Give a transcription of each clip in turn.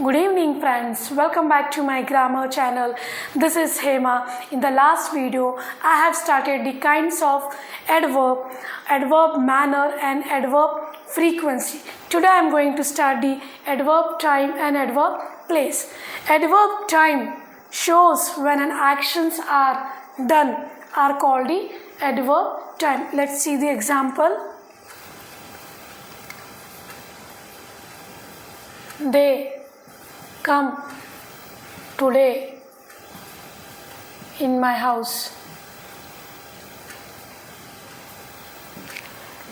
Good evening friends, welcome back to my grammar channel. This is Hema. In the last video, I have started the kinds of adverb manner and adverb frequency. Today I am going to start the adverb time and adverb place. Adverb time shows when an actions are done are called the adverb time. Let's see the example. They come today in my house.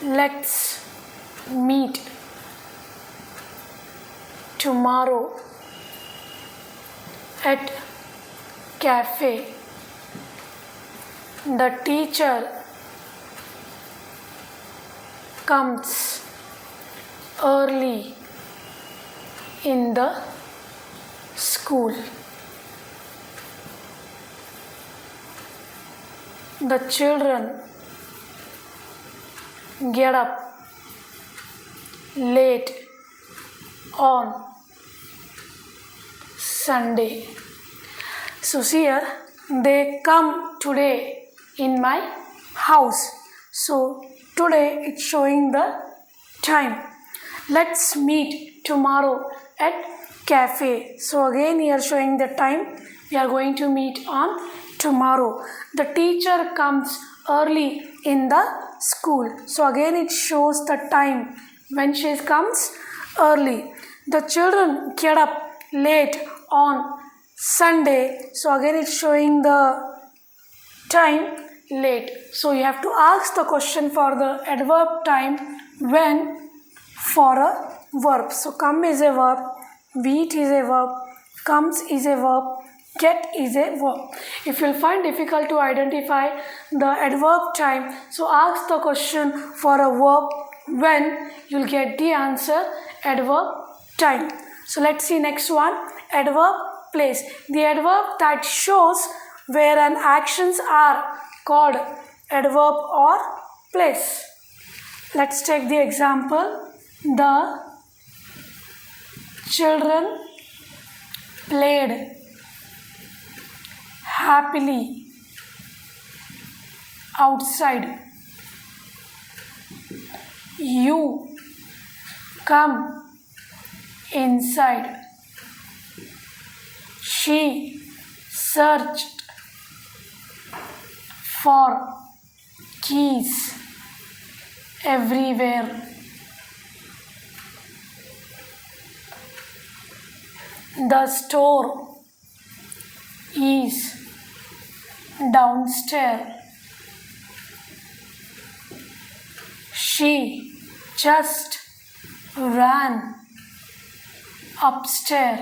Let's meet tomorrow at cafe. The teacher comes early in the school. The children get up late on Sunday. So here they come today in my house. So today it's showing the time. Let's meet tomorrow at cafe. So again here showing the time. We are going to meet on tomorrow. The teacher comes early in the school. So again it shows the time when she comes early. The children get up late on Sunday. So again it's showing the time late. So you have to ask the question for the adverb time when for a verb. So come is a verb, meet is a verb, comes is a verb, get is a verb. If you'll find difficult to identify the adverb time, so ask the question for a verb when, you'll get the answer adverb time. So let's see next one, adverb place. The adverb that shows where an actions are called adverb or place. Let's take the example. The children played happily outside. You come inside. She searched for keys everywhere. The store is downstairs. She just ran upstairs.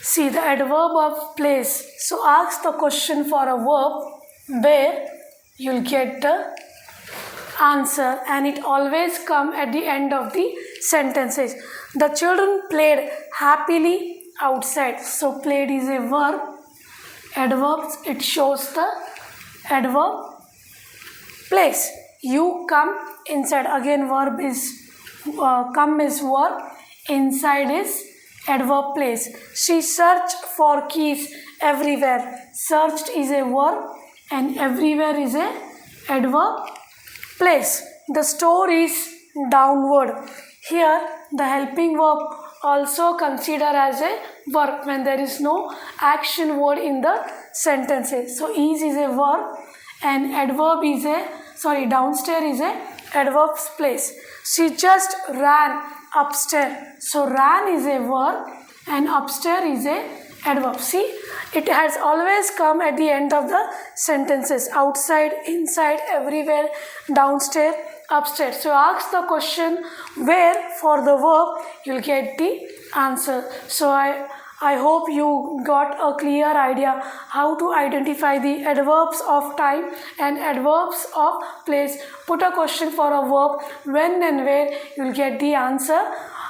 See the adverb of place. So ask the question for a verb where you'll get the answer, and it always come at the end of the sentences. The children played happily outside. So played is a verb. Adverbs, it shows the adverb place. You come inside. Again verb is come is verb. Inside is adverb place. She searched for keys everywhere. Searched is a verb and everywhere is a adverb place. The store is downward. Here the helping verb also consider as a verb when there is no action word in the sentences. So is a verb and adverb is downstairs is a adverb place. She just ran upstairs. So ran is a verb and upstairs is a adverb. See, it has always come at the end of the sentences. Outside, inside, everywhere, downstairs, upstairs. So ask the question where for the verb, you'll get the answer. So I hope you got a clear idea how to identify the adverbs of time and adverbs of place. Put a question for a verb when and where, you'll get the answer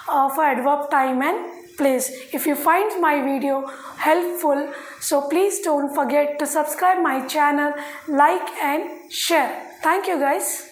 of adverb time and place. If you find my video helpful, so please don't forget to subscribe my channel, like and share. Thank you guys.